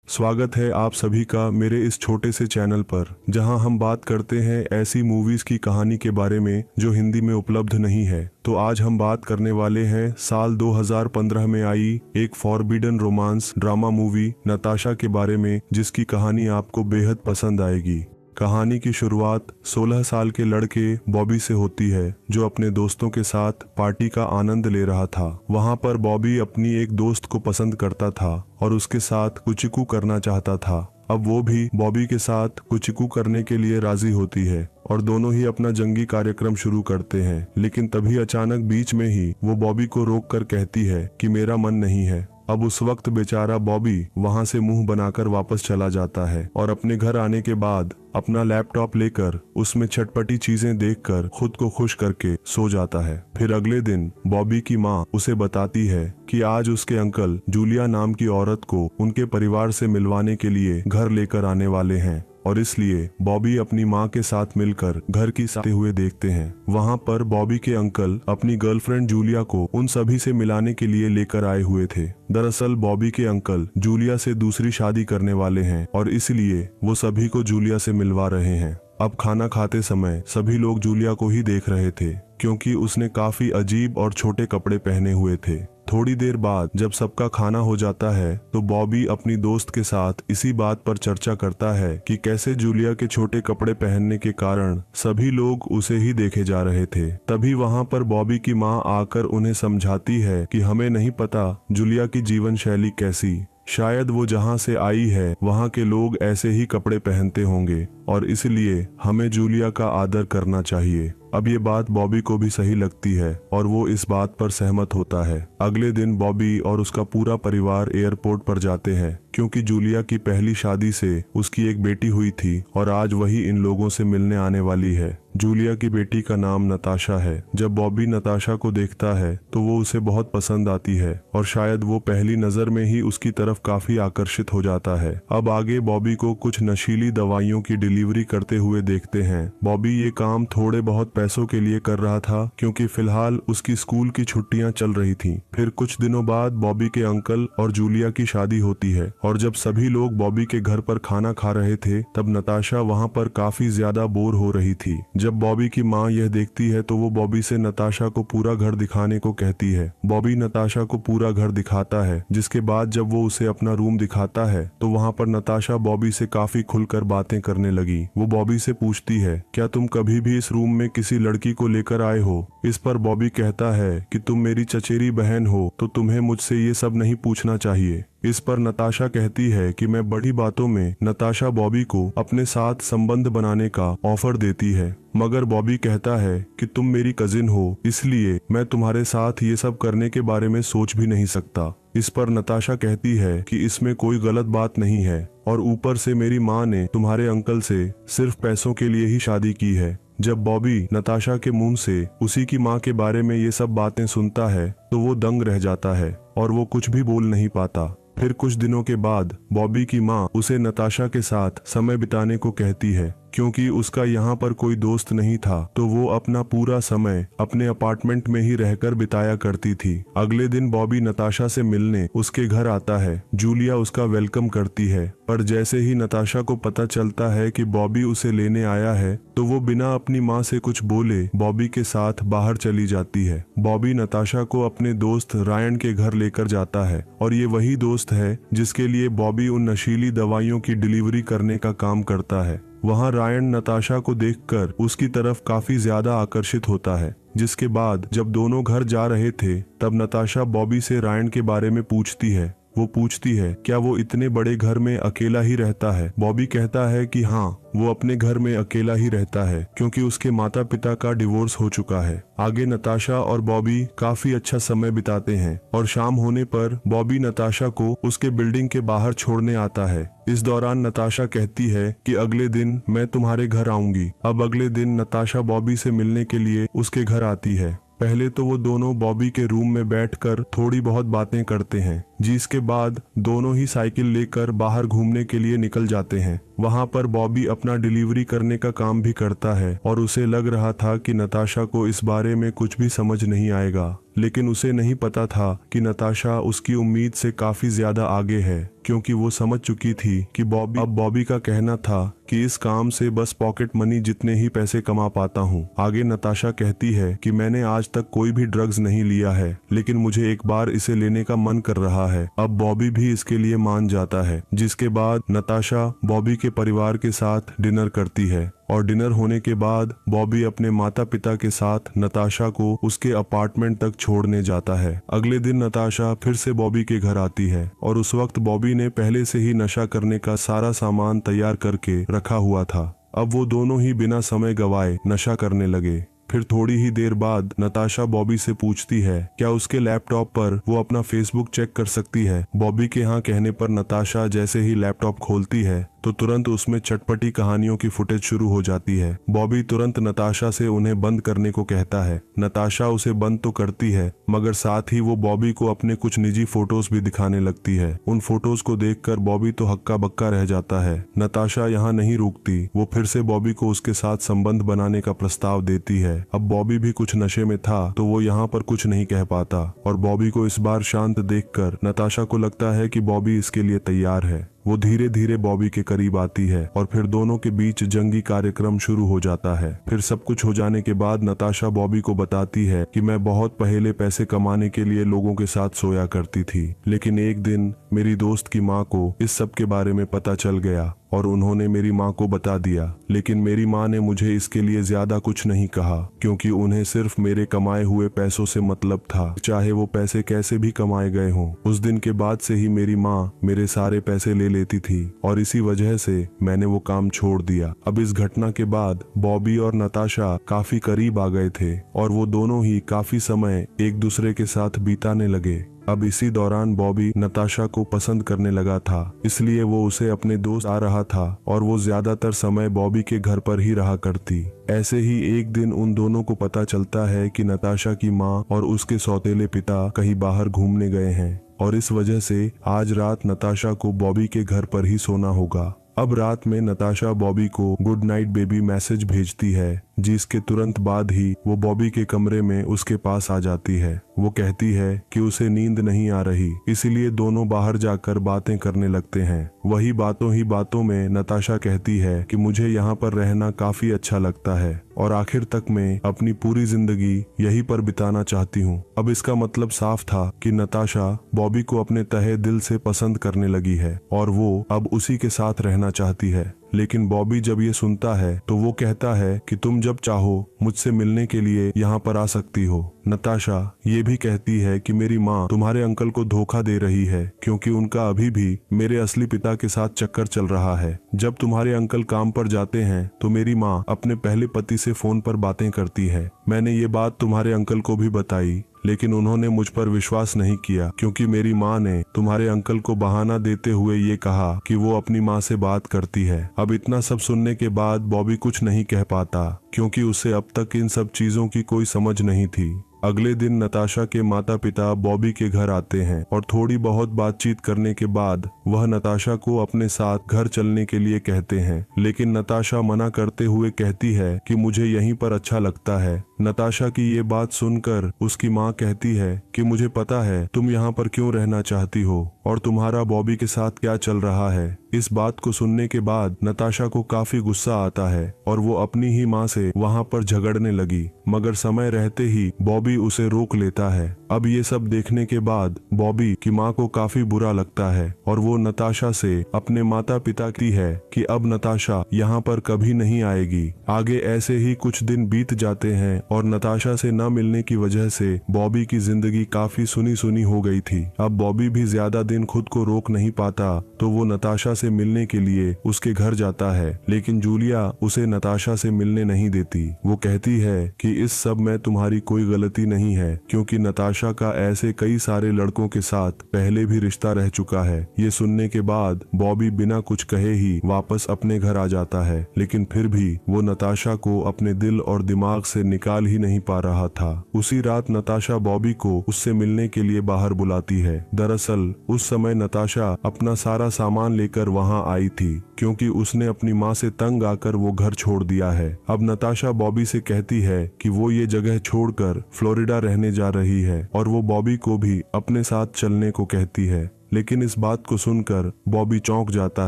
स्वागत है आप सभी का मेरे इस छोटे से चैनल पर, जहां हम बात करते हैं ऐसी मूवीज की कहानी के बारे में जो हिंदी में उपलब्ध नहीं है। तो आज हम बात करने वाले हैं साल 2015 में आई एक forbidden romance drama movie Natasha के बारे में, जिसकी कहानी आपको बेहद पसंद आएगी। कहानी की शुरुआत 16 साल के लड़के बॉबी से होती है, जो अपने दोस्तों के साथ पार्टी का आनंद ले रहा था। वहां पर बॉबी अपनी एक दोस्त को पसंद करता था और उसके साथ कुचिकू करना चाहता था। अब वो भी बॉबी के साथ कुचिकू करने के लिए राजी होती है और दोनों ही अपना जंगी कार्यक्रम शुरू करते हैं। लेकिन तभी अचानक बीच में ही वो बॉबी को रोक कर कहती है कि मेरा मन नहीं है। अब उस वक्त बेचारा बॉबी वहां से मुंह बनाकर वापस चला जाता है और अपने घर आने के बाद अपना लैपटॉप लेकर उसमें चटपटी चीजें देखकर खुद को खुश करके सो जाता है। फिर अगले दिन बॉबी की माँ उसे बताती है कि आज उसके अंकल जूलिया नाम की औरत को उनके परिवार से मिलवाने के लिए घर लेकर आने वाले हैं और इसलिए बॉबी अपनी माँ के साथ मिलकर घर की साथे हुए देखते हैं। वहाँ पर बॉबी के अंकल अपनी गर्लफ्रेंड जूलिया को उन सभी से मिलाने के लिए लेकर आए हुए थे। दरअसल बॉबी के अंकल जूलिया से दूसरी शादी करने वाले हैं और इसलिए वो सभी को जूलिया से मिलवा रहे हैं। अब खाना खाते समय सभी लोग जूलिया को ही देख रहे थे, क्योंकि उसने काफी अजीब और छोटे कपड़े पहने हुए थे। थोड़ी देर बाद जब सबका खाना हो जाता है तो बॉबी अपनी दोस्त के साथ इसी बात पर चर्चा करता है कि कैसे जूलिया के छोटे कपड़े पहनने के कारण सभी लोग उसे ही देखे जा रहे थे। तभी वहां पर बॉबी की माँ आकर उन्हें समझाती है कि हमें नहीं पता जूलिया की जीवन शैली कैसी, शायद वो जहाँ से आई है वहाँ के लोग ऐसे ही कपड़े पहनते होंगे और इसलिए हमें जूलिया का आदर करना चाहिए। अब ये बात बॉबी को भी सही लगती है और वो इस बात पर सहमत होता है। अगले दिन बॉबी और उसका पूरा परिवार एयरपोर्ट पर जाते हैं, क्योंकि जूलिया की पहली शादी से उसकी एक बेटी हुई थी और आज वही इन लोगों से मिलने आने वाली है। जूलिया की बेटी का नाम नताशा है। जब बॉबी नताशा को देखता है तो वो उसे बहुत पसंद आती है और शायद वो पहली नजर में ही उसकी तरफ काफी आकर्षित हो जाता है। अब आगे बॉबी को कुछ नशीली दवाइयों की डिलीवरी करते हुए देखते हैं। बॉबी ये काम थोड़े बहुत पैसों के लिए कर रहा था, क्योंकि फिलहाल उसकी स्कूल की छुट्टियां चल रही थी। फिर कुछ दिनों बाद बॉबी के अंकल और जूलिया की शादी होती है और जब सभी लोग बॉबी के घर पर खाना खा रहे थे तब नताशा वहां पर काफी ज्यादा बोर हो रही थी। जब बॉबी की माँ यह देखती है तो वो बॉबी से नताशा को पूरा घर दिखाने को कहती है। बॉबी नताशा को पूरा घर दिखाता है, जिसके बाद जब वो उसे अपना रूम दिखाता है तो वहाँ पर नताशा बॉबी से काफी खुलकर बातें करने लगी। वो बॉबी से पूछती है, क्या तुम कभी भी इस रूम में किसी लड़की को लेकर आए हो? इस पर बॉबी कहता है कि तुम मेरी चचेरी बहन हो तो तुम्हें मुझसे ये सब नहीं पूछना चाहिए। इस पर नताशा कहती है कि मैं बड़ी बातों में नताशा बॉबी को अपने साथ संबंध बनाने का ऑफर देती है, मगर बॉबी कहता है कि तुम मेरी कजिन हो, इसलिए मैं तुम्हारे साथ ये सब करने के बारे में सोच भी नहीं सकता। इस पर नताशा कहती है कि इसमें कोई गलत बात नहीं है और ऊपर से मेरी माँ ने तुम्हारे अंकल से सिर्फ पैसों के लिए ही शादी की है। जब बॉबी नताशा के मुंह से उसी की माँ के बारे में ये सब बातें सुनता है तो वो दंग रह जाता है और वो कुछ भी बोल नहीं पाता। फिर कुछ दिनों के बाद बॉबी की माँ उसे नताशा के साथ समय बिताने को कहती है, क्योंकि उसका यहाँ पर कोई दोस्त नहीं था तो वो अपना पूरा समय अपने अपार्टमेंट में ही रहकर बिताया करती थी। अगले दिन बॉबी नताशा से मिलने उसके घर आता है। जूलिया उसका वेलकम करती है, पर जैसे ही नताशा को पता चलता है कि बॉबी उसे लेने आया है तो वो बिना अपनी माँ से कुछ बोले बॉबी के साथ बाहर चली जाती है। बॉबी नताशा को अपने दोस्त रायन के घर लेकर जाता है और ये वही दोस्त है जिसके लिए बॉबी उन नशीली दवाइयों की डिलीवरी करने का काम करता है। वहाँ रायन नताशा को देखकर उसकी तरफ काफी ज्यादा आकर्षित होता है, जिसके बाद जब दोनों घर जा रहे थे तब नताशा बॉबी से रायन के बारे में पूछती है। वो पूछती है, क्या वो इतने बड़े घर में अकेला ही रहता है? बॉबी कहता है कि हाँ, वो अपने घर में अकेला ही रहता है, क्योंकि उसके माता पिता का डिवोर्स हो चुका है। आगे नताशा और बॉबी काफी अच्छा समय बिताते हैं और शाम होने पर बॉबी नताशा को उसके बिल्डिंग के बाहर छोड़ने आता है। इस दौरान नताशा कहती है कि अगले दिन मैं तुम्हारे घर आऊंगी। अब अगले दिन नताशा बॉबी से मिलने के लिए उसके घर आती है। पहले तो वो दोनों बॉबी के रूम में बैठकर थोड़ी बहुत बातें करते हैं, जिसके बाद दोनों ही साइकिल लेकर बाहर घूमने के लिए निकल जाते हैं। वहां पर बॉबी अपना डिलीवरी करने का काम भी करता है और उसे लग रहा था कि नताशा को इस बारे में कुछ भी समझ नहीं आएगा। लेकिन उसे नहीं पता था कि नताशा उसकी उम्मीद से काफी ज्यादा आगे है, क्योंकि वो समझ चुकी थी कि बॉबी का कहना था कि इस काम से बस पॉकेट मनी जितने ही पैसे कमा पाता हूँ। आगे नताशा कहती है कि मैंने आज तक कोई भी ड्रग्स नहीं लिया है, लेकिन मुझे एक बार इसे लेने का मन कर रहा है। अब बॉबी भी इसके लिए मान जाता है, जिसके बाद नताशा बॉबी के परिवार के साथ डिनर करती है और डिनर होने के बाद बॉबी अपने माता पिता के साथ नताशा को उसके अपार्टमेंट तक छोड़ने जाता है। अगले दिन नताशा फिर से बॉबी के घर आती है और उस वक्त बॉबी ने पहले से ही नशा करने का सारा सामान तैयार करके रखा हुआ था। अब वो दोनों ही बिना समय गवाए नशा करने लगे। फिर थोड़ी ही देर बाद नताशा बॉबी से पूछती है क्या उसके लैपटॉप पर वो अपना फेसबुक चेक कर सकती है। बॉबी के हाँ कहने पर नताशा जैसे ही लैपटॉप खोलती है तो तुरंत उसमें चटपटी कहानियों की फुटेज शुरू हो जाती है। बॉबी तुरंत नताशा से उन्हें बंद करने को कहता है। नताशा उसे बंद तो करती है, मगर साथ ही वो बॉबी को अपने कुछ निजी फोटोज भी दिखाने लगती है। उन फोटोज को देखकर बॉबी तो हक्का बक्का रह जाता है। नताशा यहाँ नहीं रुकती, वो फिर से बॉबी को उसके साथ संबंध बनाने का प्रस्ताव देती है। अब बॉबी भी कुछ नशे में था तो वो यहाँ पर कुछ नहीं कह पाता और बॉबी को इस बार शांत देखकर नताशा को लगता है कि बॉबी इसके लिए तैयार है। वो धीरे धीरे बॉबी के करीब आती है और फिर दोनों के बीच जंगी कार्यक्रम शुरू हो जाता है। फिर सब कुछ हो जाने के बाद नताशा बॉबी को बताती है कि मैं बहुत पहले पैसे कमाने के लिए लोगों के साथ सोया करती थी, लेकिन एक दिन मेरी दोस्त की माँ को इस सब के बारे में पता चल गया और उन्होंने मेरी माँ को बता दिया। लेकिन मेरी माँ ने मुझे इसके लिए ज्यादा कुछ नहीं कहा, क्योंकि उन्हें सिर्फ मेरे कमाए हुए पैसों से मतलब था, चाहे वो पैसे कैसे भी कमाए गए हों। उस दिन के बाद से ही मेरी माँ मेरे सारे पैसे ले लेती थी और इसी वजह से मैंने वो काम छोड़ दिया। अब इस घटना के बाद बॉबी और नताशा काफी करीब आ गए थे और वो दोनों ही काफी समय एक दूसरे के साथ बिताने लगे। अब इसी दौरान बॉबी नताशा को पसंद करने लगा था, इसलिए वो उसे अपने दोस्त आ रहा था और वो ज्यादातर समय बॉबी के घर पर ही रहा करती। ऐसे ही एक दिन उन दोनों को पता चलता है कि नताशा की माँ और उसके सौतेले पिता कहीं बाहर घूमने गए हैं और इस वजह से आज रात नताशा को बॉबी के घर पर ही सोना होगा। अब रात में नताशा बॉबी को गुड नाइट बेबी मैसेज भेजती है, जिसके तुरंत बाद ही वो बॉबी के कमरे में उसके पास आ जाती है। वो कहती है कि उसे नींद नहीं आ रही, इसलिए दोनों बाहर जाकर बातें करने लगते हैं। वही बातों ही बातों में नताशा कहती है कि मुझे यहाँ पर रहना काफी अच्छा लगता है और आखिर तक मैं अपनी पूरी जिंदगी यहीं पर बिताना चाहती हूँ। अब इसका मतलब साफ था कि नताशा बॉबी को अपने तहे दिल से पसंद करने लगी है और वो अब उसी के साथ रहना चाहती है। लेकिन बॉबी जब ये सुनता है तो वो कहता है कि तुम जब चाहो मुझसे मिलने के लिए यहाँ पर आ सकती हो। नताशा ये भी कहती है कि मेरी माँ तुम्हारे अंकल को धोखा दे रही है, क्योंकि उनका अभी भी मेरे असली पिता के साथ चक्कर चल रहा है। जब तुम्हारे अंकल काम पर जाते हैं तो मेरी माँ अपने पहले पति से फोन पर बातें करती है। मैंने ये बात तुम्हारे अंकल को भी बताई, लेकिन उन्होंने मुझ पर विश्वास नहीं किया, क्योंकि मेरी माँ ने तुम्हारे अंकल को बहाना देते हुए ये कहा कि वो अपनी माँ से बात करती है। अब इतना सब सुनने के बाद बॉबी कुछ नहीं कह पाता, क्योंकि उसे अब तक इन सब चीजों की कोई समझ नहीं थी। अगले दिन नताशा के माता पिता बॉबी के घर आते हैं और थोड़ी बहुत बातचीत करने के बाद वह नताशा को अपने साथ घर चलने के लिए कहते हैं, लेकिन नताशा मना करते हुए कहती है कि मुझे यहीं पर अच्छा लगता है। नताशा की ये बात सुनकर उसकी माँ कहती है कि मुझे पता है तुम यहाँ पर क्यों रहना चाहती हो और तुम्हारा बॉबी के साथ क्या चल रहा है। इस बात को सुनने के बाद नताशा को काफी गुस्सा आता है और वो अपनी ही माँ से वहाँ पर झगड़ने लगी, मगर समय रहते ही बॉबी उसे रोक लेता है। अब ये सब देखने के बाद बॉबी की माँ को काफी बुरा लगता है और वो नताशा से अपने माता पिता की है कि अब नताशा यहाँ पर कभी नहीं आएगी। आगे ऐसे ही कुछ दिन बीत जाते हैं और नताशा से न मिलने की वजह से बॉबी की जिंदगी काफी सुनी सुनी हो गई थी। अब बॉबी भी ज्यादा दिन खुद को रोक नहीं पाता तो वो नताशा से मिलने के लिए उसके घर जाता है, लेकिन जूलिया उसे नताशा से मिलने नहीं देती। वो कहती है कि इस सब में तुम्हारी कोई गलती नहीं है, क्योंकि नताशा का ऐसे कई सारे लड़कों के साथ पहले भी रिश्ता रह चुका है। ये सुनने के बाद बॉबी बिना कुछ कहे ही वापस अपने घर आ जाता है, लेकिन फिर भी वो नताशा को अपने दिल और दिमाग से निकाल ही नहीं पा रहा था। उसी रात नताशा बॉबी को उससे मिलने के लिए बाहर बुलाती है। दरअसल उस समय नताशा अपना सारा सामान लेकर वहां आई थी, क्योंकि उसने अपनी माँ से तंग आकर वो घर छोड़ दिया है। अब नताशा बॉबी से कहती है कि वो ये जगह छोड़कर फ्लोरिडा रहने जा रही है और वो बॉबी को भी अपने साथ चलने को कहती है। लेकिन इस बात को सुनकर बॉबी चौंक जाता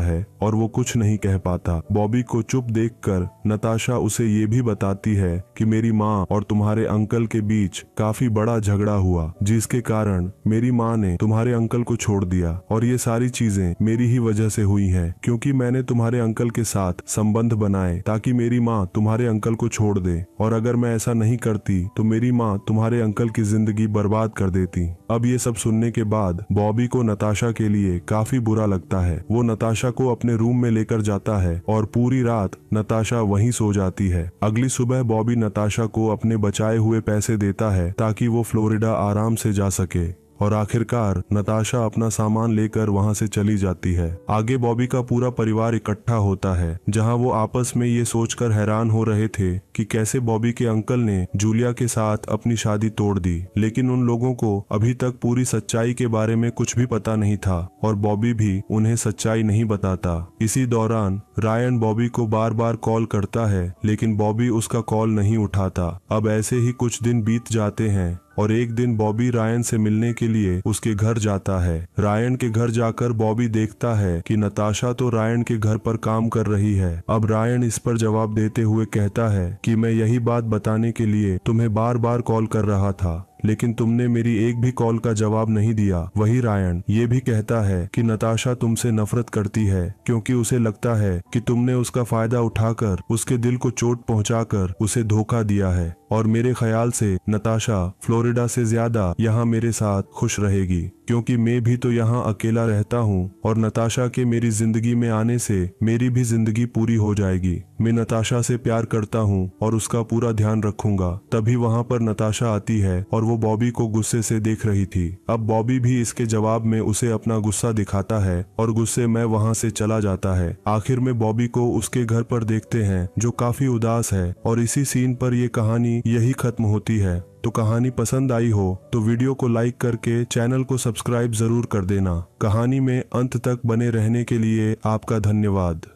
है और वो कुछ नहीं कह पाता। बॉबी को चुप देखकर नताशा उसे ये भी बताती है कि मेरी माँ और तुम्हारे अंकल के बीच काफी बड़ा झगड़ा हुआ, जिसके कारण मेरी माँ ने तुम्हारे अंकल को छोड़ दिया और ये सारी चीजें मेरी ही वजह से हुई हैं, क्योंकि मैंने तुम्हारे अंकल के साथ संबंध बनाए ताकि मेरी माँ तुम्हारे अंकल को छोड़ दे, और अगर मैं ऐसा नहीं करती तो मेरी माँ तुम्हारे अंकल की जिंदगी बर्बाद कर देती। अब ये सब सुनने के बाद बॉबी को नताशा के लिए काफी बुरा लगता है। वो नताशा को अपने रूम में लेकर जाता है और पूरी रात नताशा वहीं सो जाती है। अगली सुबह बॉबी नताशा को अपने बचाए हुए पैसे देता है ताकि वो फ्लोरिडा आराम से जा सके, और आखिरकार नताशा अपना सामान लेकर वहां से चली जाती है। आगे बॉबी का पूरा परिवार इकट्ठा होता है, जहां वो आपस में ये सोचकर हैरान हो रहे थे कि कैसे बॉबी के अंकल ने जूलिया के साथ अपनी शादी तोड़ दी। लेकिन उन लोगों को अभी तक पूरी सच्चाई के बारे में कुछ भी पता नहीं था और बॉबी भी उन्हें सच्चाई नहीं बताता। इसी दौरान रायन बॉबी को बार बार कॉल करता है, लेकिन बॉबी उसका कॉल नहीं उठाता। अब ऐसे ही कुछ दिन बीत जाते हैं और एक दिन बॉबी रायन से मिलने के लिए उसके घर जाता है। रायन के घर जाकर बॉबी देखता है कि नताशा तो रायन के घर पर काम कर रही है। अब रायन इस पर जवाब देते हुए कहता है कि मैं यही बात बताने के लिए तुम्हें बार बार कॉल कर रहा था, लेकिन तुमने मेरी एक भी कॉल का जवाब नहीं दिया। वही रायन ये भी कहता है कि नताशा तुमसे नफरत करती है, क्योंकि उसे लगता है कि तुमने उसका फायदा उठाकर उसके दिल को चोट पहुंचाकर उसे धोखा दिया है, और मेरे ख्याल से नताशा फ्लोरिडा से ज्यादा यहाँ मेरे साथ खुश रहेगी, क्योंकि मैं भी तो यहाँ अकेला रहता हूँ और नताशा के मेरी जिंदगी में आने से मेरी भी जिंदगी पूरी हो जाएगी। मैं नताशा से प्यार करता हूँ और उसका पूरा ध्यान रखूंगा। तभी वहाँ पर नताशा आती है और वो बॉबी को गुस्से से देख रही थी। अब बॉबी भी इसके जवाब में उसे अपना गुस्सा दिखाता है और गुस्से में वहाँ से चला जाता है। आखिर में बॉबी को उसके घर पर देखते हैं जो काफी उदास है, और इसी सीन पर ये कहानी यही खत्म होती है। तो कहानी पसंद आई हो तो वीडियो को लाइक करके चैनल को सब्सक्राइब जरूर कर देना। कहानी में अंत तक बने रहने के लिए आपका धन्यवाद।